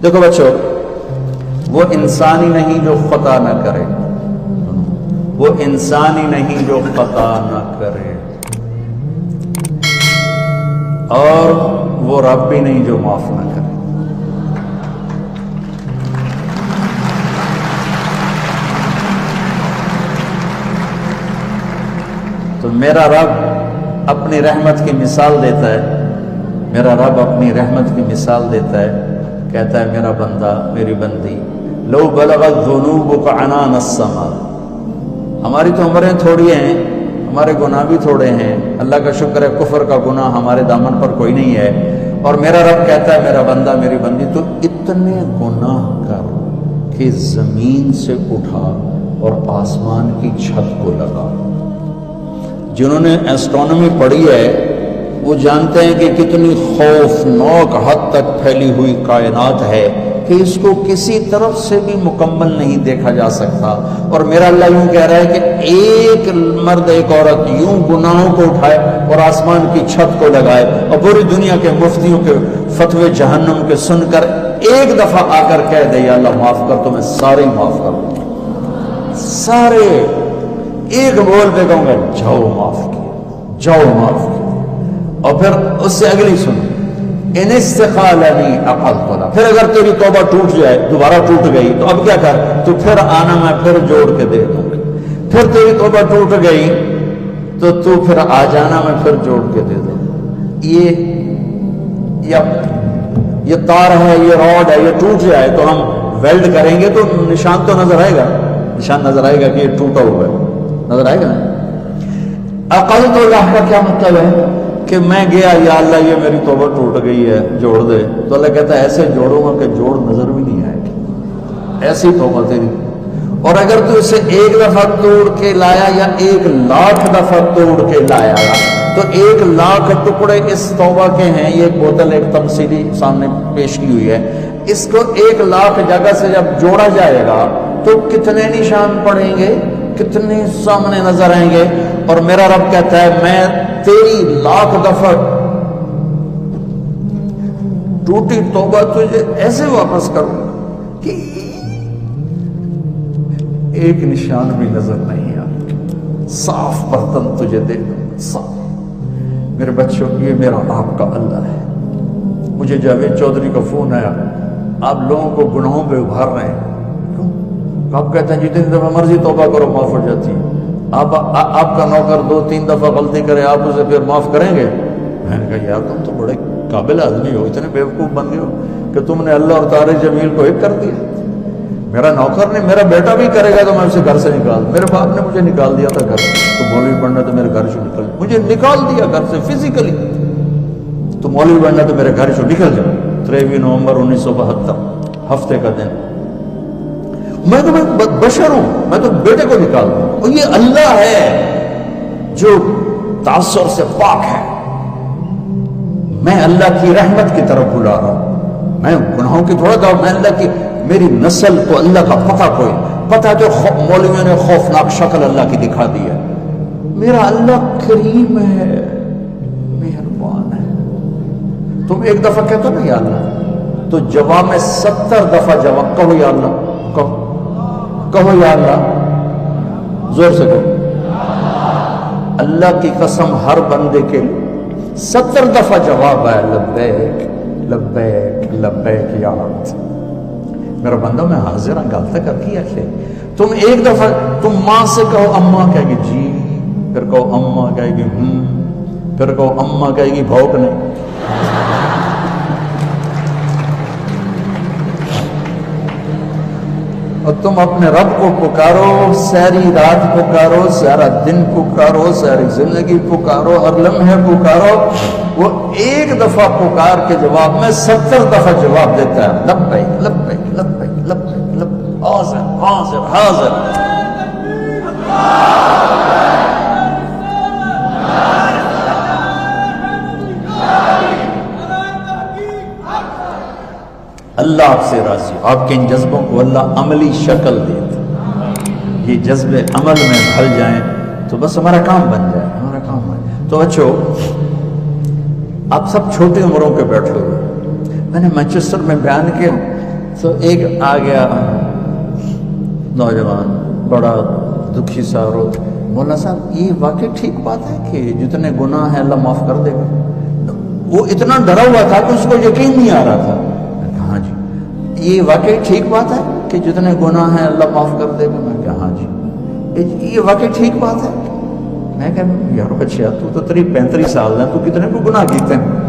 دیکھو بچوں، وہ انسان ہی نہیں جو خطا نہ کرے، وہ انسان ہی نہیں جو خطا نہ کرے، اور وہ رب بھی نہیں جو معاف نہ کرے۔ تو میرا رب اپنی رحمت کی مثال دیتا ہے، میرا رب اپنی رحمت کی مثال دیتا ہے، کہتا ہے میرا بندہ، میری بندی، لو بلغت ذنوبک عنان السماء، ہماری تو عمریں تھوڑی ہیں، ہمارے گناہ بھی تھوڑے ہیں، اللہ کا شکر ہے کفر کا گناہ ہمارے دامن پر کوئی نہیں ہے، اور میرا رب کہتا ہے میرا بندہ، میری بندی، تو اتنے گناہ کر کہ زمین سے اٹھا اور آسمان کی چھت کو لگا۔ جنہوں نے ایسٹرونومی پڑھی ہے وہ جانتے ہیں کہ کتنی خوفناک حد تک پھیلی ہوئی کائنات ہے کہ اس کو کسی طرف سے بھی مکمل نہیں دیکھا جا سکتا، اور میرا اللہ یوں کہہ رہا ہے کہ ایک مرد ایک عورت یوں گناہوں کو اٹھائے اور آسمان کی چھت کو لگائے اور پوری دنیا کے مفتیوں کے فتوے جہنم کے سن کر ایک دفعہ آ کر کہہ دے یا اللہ معاف کر، تو میں سارے معاف کر دوں، سارے ایک بول پہ کہوں گا جاؤ معاف کیا، جاؤ معاف کیا، اور پھر اس سے اگلی سنو، ان استقالنی عقلت لک، پھر اگر تیری توبہ ٹوٹ جائے، دوبارہ ٹوٹ گئی تو اب کیا کر، تو پھر آنا میں پھر جوڑ کے دے دوں گا، پھر تیری توبہ ٹوٹ گئی تو تو پھر آ جانا میں پھر جوڑ کے دے دوں گا۔ یہ تار ہے، یہ راڈ ہے، یہ ٹوٹ جائے تو ہم ویلڈ کریں گے تو نشان تو نظر آئے گا، نشان نظر آئے گا کہ یہ ٹوٹا ہوا ہے، نظر آئے گا نا۔ عقلت لک کا کیا مطلب ہے کہ میں گیا یا اللہ یہ میری توبہ ٹوٹ گئی ہے جوڑ دے، تو اللہ کہتا ہے ایسے جوڑوں گا کہ جوڑ نظر بھی نہیں آئے گی، ایسی توبہ تیری۔ اور اگر تو اسے ایک دفعہ توڑ کے لایا یا 1,00,000 دفعہ توڑ کے لایا تو 1,00,000 ٹکڑے اس توبہ کے ہیں، یہ ایک بوتل ایک تمثیلی سامنے پیش کی ہوئی ہے، اس کو 1,00,000 جگہ سے جب جوڑا جائے گا تو کتنے نشان پڑیں گے، کتنے سامنے نظر آئیں گے، اور میرا رب کہتا ہے میں تیری 1,00,000 دفعہ ٹوٹی توبہ تجھے ایسے واپس کروں کہ ایک نشان بھی نظر نہیں آتا، صاف برتن تجھے دے دوں، صاف۔ میرے بچوں، یہ میرا آپ کا اللہ ہے۔ مجھے جاوید چودھری کا فون آیا، آپ لوگوں کو گناہوں پہ ابھار رہے ہیں، آپ کہتے ہیں جتنی دفعہ مرضی توبہ کرو معاف ہو جاتی ہے، آپ کا نوکر 2-3 دفعہ غلطی کرے آپ اسے پھر معاف کریں گے؟ میں نے کہا یار تم تو بڑے قابل آدمی ہو، اتنے بیوقوف بن گئے ہو کہ تم نے اللہ اور طارق جمیل کو ایک کر دیا۔ میرا نوکر نے، میرا بیٹا بھی کرے گا تو میں اسے گھر سے نکال، میرے باپ نے مجھے نکال دیا تھا گھر سے، تو مولوی بننا تو میرے گھر سے مجھے نکال دیا گھر سے فزیکلی، تو مولوی بننا تو میرے گھر سے نکل جاؤ۔ 23 نومبر 1972 ہفتے کا دن، میں تو بشر ہوں، میں تو بیٹے کو نکال دوں، اور یہ اللہ ہے جو تعصر سے پاک ہے۔ میں اللہ کی رحمت کی طرف بلا رہا ہوں، میں گناہوں کی تھوڑا تھا، میں اللہ کی، میری نسل کو اللہ کا پتہ کوئی پتہ، جو مولویوں نے خوفناک شکل اللہ کی دکھا دی ہے۔ میرا اللہ کریم ہے، مہربان ہے۔ تم ایک دفعہ کہتے ہو نا یا اللہ، تو جواب میں 70 دفعہ جواب کہو یا اللہ، کہو یا اللہ، زور سے کہو۔ اللہ کی قسم ہر بندے کے 70 دفعہ جواب ہے لبیک لبیک لبیک یا رب۔ میرا بندہ میں حاضر ہوں، غلط کر کے ایسے تم ایک دفعہ تم ماں سے کہو، اماں کہے گی جی، پھر کہو اماں کہے گی پھر کہو اماں کہے گی بھونکنے، اور تم اپنے رب کو پکارو، ساری رات پکارو، سارا دن پکارو، ساری زندگی پکارو، ہر لمحے پکارو، وہ ایک دفعہ پکار کے جواب میں 70 دفعہ جواب دیتا ہے، لبیک لبیک لبیک لبیک لبیک، حاضر حاضر حاضر۔ اللہ آپ سے راضی ہو، آپ کے ان جذبوں کو اللہ عملی شکل دیتا، یہ جذبے عمل میں ڈھل جائیں تو بس ہمارا کام بن جائے، ہمارا کام بن جائے۔ تو بچوں، آپ سب چھوٹی عمروں کے بیٹھے ہوئے، میں نے مانچسٹر میں بیان کیا تو ایک آ گیا نوجوان بڑا دکھی سا رو، مولانا صاحب یہ واقعی ٹھیک بات ہے کہ جتنے گناہ ہیں اللہ معاف کر دے گا؟ وہ اتنا ڈرا ہوا تھا کہ اس کو یقین نہیں آ رہا تھا. میں کہا ہاں جی. یہ واقعی ٹھیک بات ہے کہ جتنے گناہ ہیں اللہ معاف کر دے گا؟ میں کہا ہاں جی. یہ واقعی ٹھیک بات ہے؟ میں کہا یار بچیا تو 35 سال ہے، تو کتنے کو گناہ کیتے ہیں؟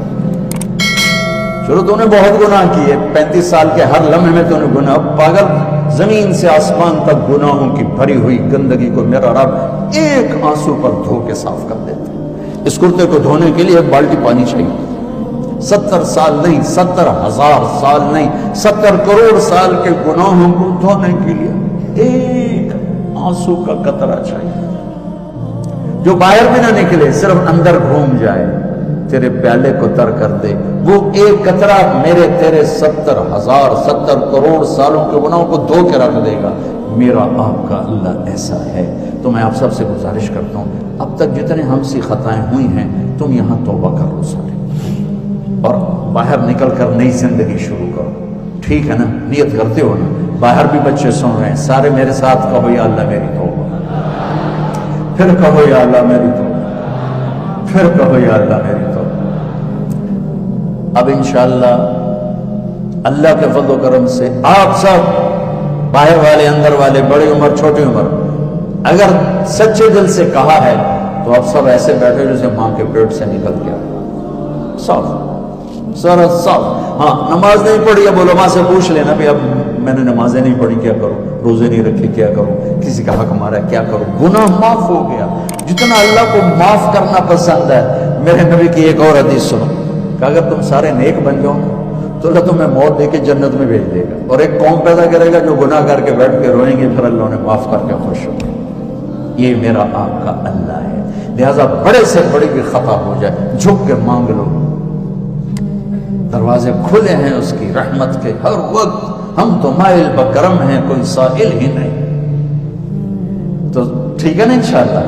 چلو تو نے بہت گناہ کیے، 35 سال کے ہر لمحے میں تو نے گناہ. پاگل، زمین سے آسمان تک گناہوں کی بھری ہوئی گندگی کو میرا رب ایک آنسو پر دھو کے صاف کر دیتا ہے. اس کرتے کو دھونے کے لیے ایک بالٹی پانی چاہیے. 70 سال نہیں، 70,000 سال نہیں، 70 کروڑ سال کے گناہوں کو دھونے کے لیے ایک آنسو کا قطرہ چاہیے، جو باہر بھی نہ نکلے، صرف اندر گھوم جائے، تیرے پیالے کو تر کر دے. وہ ایک قطرہ میرے تیرے 70,000 70 کروڑ سالوں کے گناہوں کو دھو کے رکھ دے گا. میرا آپ کا اللہ ایسا ہے. تو میں آپ سب سے گزارش کرتا ہوں، اب تک جتنے ہم سے خطائیں ہوئی ہیں تم یہاں توبہ کر لو سارے، اور باہر نکل کر نئی زندگی شروع کرو. ٹھیک ہے نا؟ نیت کرتے ہو نا؟ باہر بھی بچے سن رہے ہیں، سارے میرے ساتھ کہو یا اللہ میری توبہ، پھر کہو یا اللہ میری توبہ، پھر کہو یا اللہ میری توبہ. اب انشاءاللہ اللہ کے فضل و کرم سے آپ سب باہر والے اندر والے، بڑی عمر چھوٹی عمر، اگر سچے دل سے کہا ہے تو آپ سب ایسے بیٹھے جیسے ماں کے پیٹ سے نکل گیا، صاف سارا صاف. ہاں نماز نہیں پڑھی، اب علماء سے پوچھ لینا بھی اب میں نے نمازیں نہیں پڑھی کیا کروں، روزے نہیں رکھے کیا کروں، کسی کا حق مارا کیا کروں. گناہ معاف ہو گیا. جتنا اللہ کو معاف کرنا پسند ہے، میرے نبی کی ایک اور حدیث سنو کہ اگر تم سارے نیک بن جاؤ تو اللہ تمہیں موت دے کے جنت میں بھیج دے گا، اور ایک قوم پیدا کرے گا جو گناہ کر کے بیٹھ کے روئیں گے، پھر اللہ نے معاف کر کے خوش ہو. یہ میرا آپ کا اللہ ہے. لہذا بڑے سے بڑی بھی خطا ہو جائے جھک کے مانگ لو، دروازے کھلے ہیں اس کی رحمت کے ہر وقت. ہم تو مائل بکرم ہیں، کوئی سائل ہی نہیں. تو ٹھیک ہے نا انشاءاللہ.